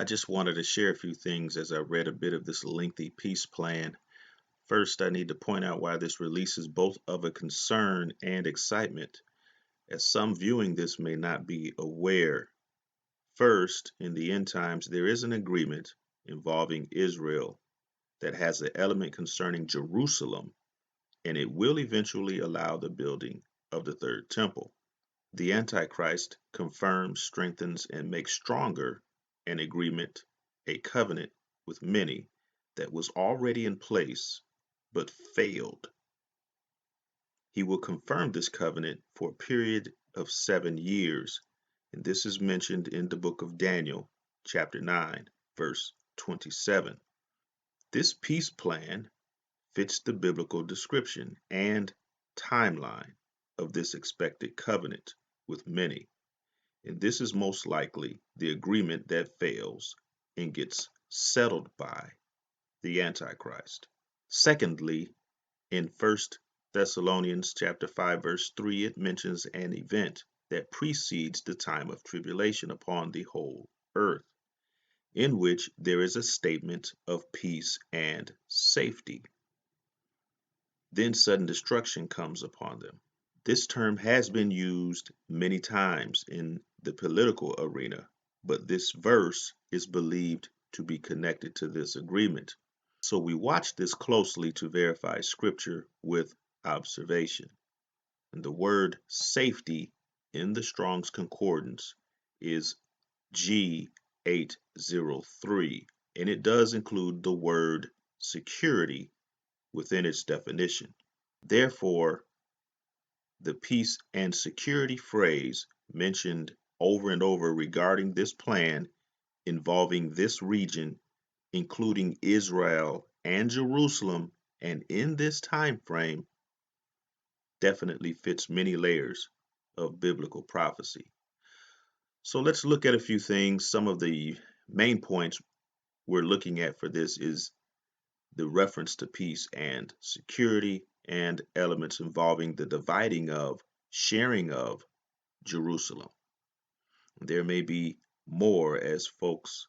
I just wanted to share a few things as I read a bit of this lengthy peace plan. First, I need to point out why this release is both of a concern and excitement, as some viewing this may not be aware. First, in the end times, there is an agreement involving Israel that has an element concerning Jerusalem, and it will eventually allow the building of the third temple. The Antichrist confirms, strengthens, and makes stronger an agreement, a covenant with many that was already in place but failed. He will confirm this covenant for a period of 7 years, and this is mentioned in the book of Daniel, chapter 9, verse 27. This peace plan fits the biblical description and timeline of this expected covenant with many. And this is most likely the agreement that fails and gets settled by the Antichrist. Secondly, in 1 Thessalonians chapter 5 verse 3, it mentions an event that precedes the time of tribulation upon the whole earth, in which there is a statement of peace and safety. Then sudden destruction comes upon them. This term has been used many times in the political arena, but this verse is believed to be connected to this agreement. So we watch this closely to verify scripture with observation. And the word safety in the Strong's Concordance is G803, and it does include the word security within its definition. Therefore, the peace and security phrase mentioned over and over regarding this plan involving this region, including Israel and Jerusalem, and in this time frame, definitely fits many layers of biblical prophecy. So let's look at a few things. Some of the main points we're looking at for this is the reference to peace and security and elements involving the dividing of, sharing of Jerusalem. There may be more as folks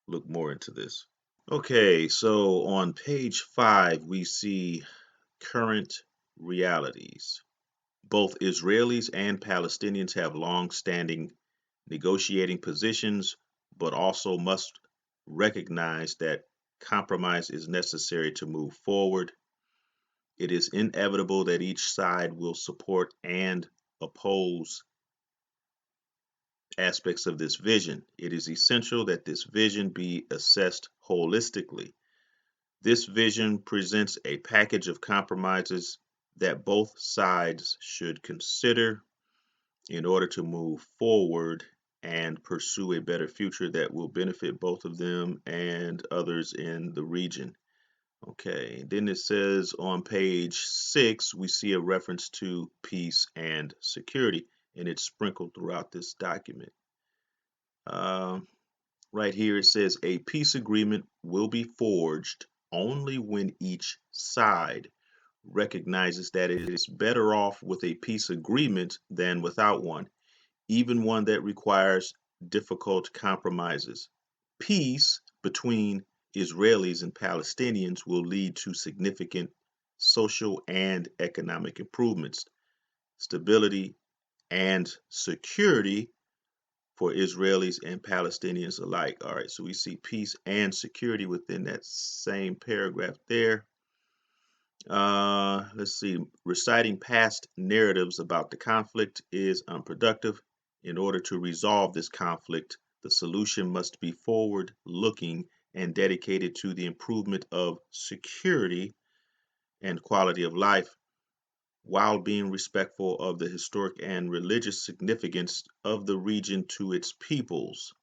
look more into this. Okay, so on page 5, we see current realities. Both Israelis and Palestinians have long-standing negotiating positions, but also must recognize that compromise is necessary to move forward. It is inevitable that each side will support and oppose aspects of this vision. It is essential that this vision be assessed holistically. This vision presents a package of compromises that both sides should consider in order to move forward and pursue a better future that will benefit both of them and others in the region. Okay, then it says on page 6, we see a reference to peace and security, and it's sprinkled throughout this document. Right here it says a peace agreement will be forged only when each side recognizes that it is better off with a peace agreement than without one, even one that requires difficult compromises. Peace between Israelis and Palestinians will lead to significant social and economic improvements, stability, and security for Israelis and Palestinians alike. All right, so we see peace and security within that same paragraph there. Let's see. Reciting past narratives about the conflict is unproductive. In order to resolve this conflict, the solution must be forward-looking and dedicated to the improvement of security and quality of life, while being respectful of the historic and religious significance of the region to its peoples.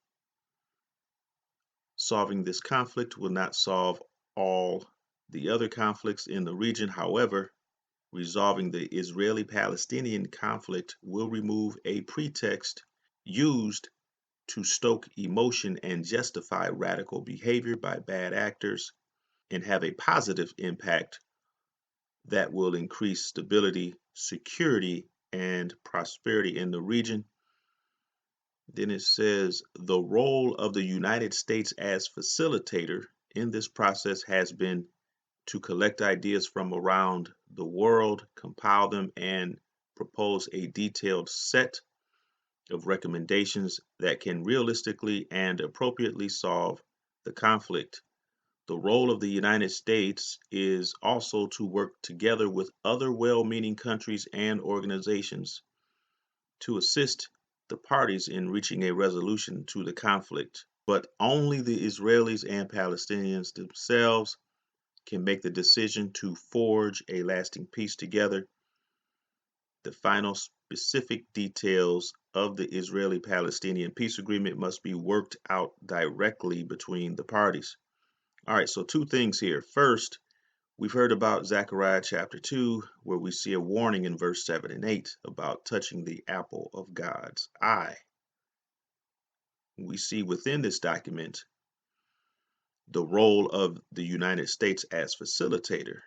Solving this conflict will not solve all the other conflicts in the region. However, resolving the Israeli-Palestinian conflict will remove a pretext used to stoke emotion and justify radical behavior by bad actors, and have a positive impact that will increase stability, security, and prosperity in the region. Then it says the role of the United States as facilitator in this process has been to collect ideas from around the world, compile them, and propose a detailed set of recommendations that can realistically and appropriately solve the conflict. The role of the United States is also to work together with other well meaning countries and organizations to assist the parties in reaching a resolution to the conflict. But only the Israelis and Palestinians themselves can make the decision to forge a lasting peace together. The final specific details of the Israeli Palestinian peace agreement must be worked out directly between the parties. All right, so two things here. First, we've heard about Zechariah chapter 2, where we see a warning in verse 7 and 8 about touching the apple of God's eye. We see within this document the role of the United States as facilitator,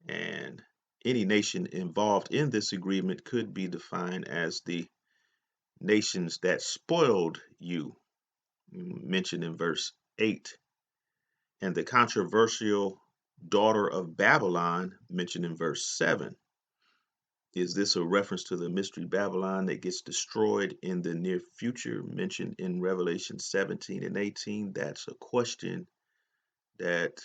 and any nation involved in this agreement could be defined as the nations that spoiled you, mentioned in verse 8, and the controversial daughter of Babylon, mentioned in verse 7. Is this a reference to the mystery Babylon that gets destroyed in the near future, mentioned in Revelation 17 and 18? That's a question that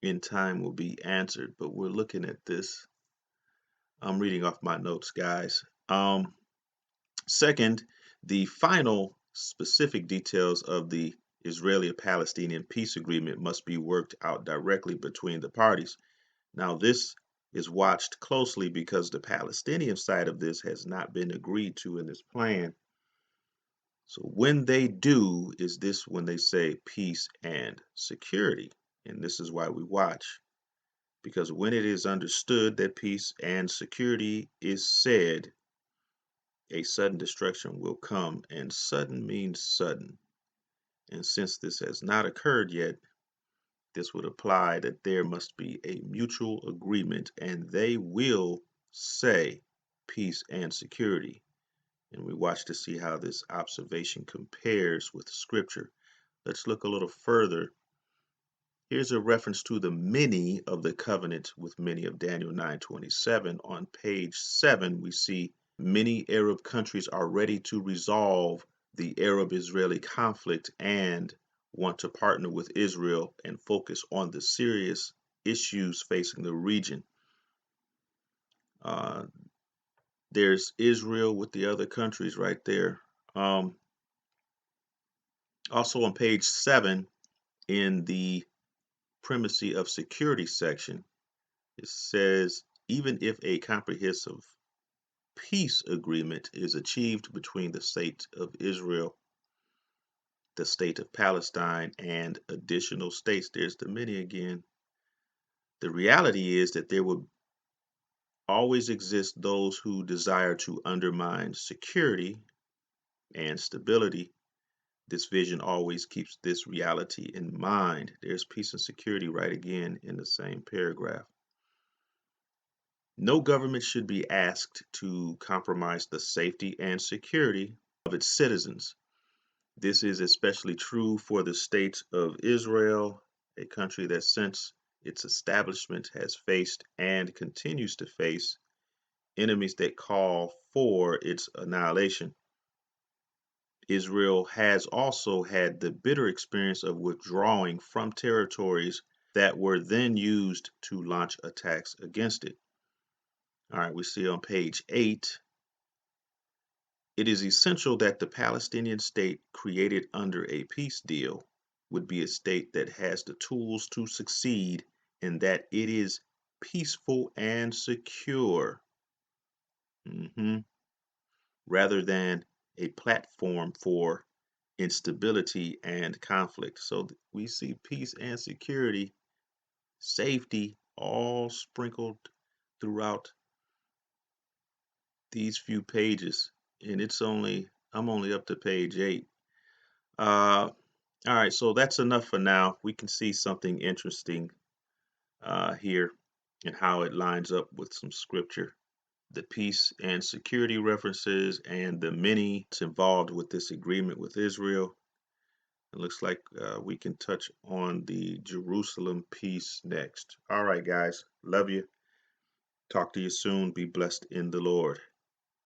in time will be answered, but we're looking at this. I'm reading off my notes, guys. Second, the final specific details of the Israeli-Palestinian peace agreement must be worked out directly between the parties. Now, this is watched closely because the Palestinian side of this has not been agreed to in this plan. So when they do, is this when they say peace and security? And this is why we watch. Because when it is understood that peace and security is said, a sudden destruction will come, and sudden means sudden. And since this has not occurred yet, this would apply that there must be a mutual agreement, and they will say peace and security. And we watch to see how this observation compares with Scripture. Let's look a little further. Here's a reference to the many of the covenant with many of Daniel 9:27. On page 7, we see many Arab countries are ready to resolve the Arab-Israeli conflict and want to partner with Israel and focus on the serious issues facing the region. Uh, there's Israel with the other countries right there. Also on page 7, in the primacy of security section, it says, even if a comprehensive peace agreement is achieved between the state of Israel, the state of Palestine, and additional states, there's the many again. The reality is that there will always exist those who desire to undermine security and stability. This vision always keeps this reality in mind. There's peace and security right again in the same paragraph. No government should be asked to compromise the safety and security of its citizens. This is especially true for the state of Israel, a country that since its establishment has faced and continues to face enemies that call for its annihilation. Israel has also had the bitter experience of withdrawing from territories that were then used to launch attacks against it. All right, we see on page 8, it is essential that the Palestinian state created under a peace deal would be a state that has the tools to succeed and that it is peaceful and secure, rather than a platform for instability and conflict. So we see peace and security, safety, all sprinkled throughout these few pages. And I'm only up to page 8. All right, so that's enough for now. We can see something interesting here and how it lines up with some scripture. the peace and security references, and the many involved with this agreement with Israel. It looks like we can touch on the Jerusalem peace next. All right, guys. Love you. Talk to you soon. Be blessed in the Lord.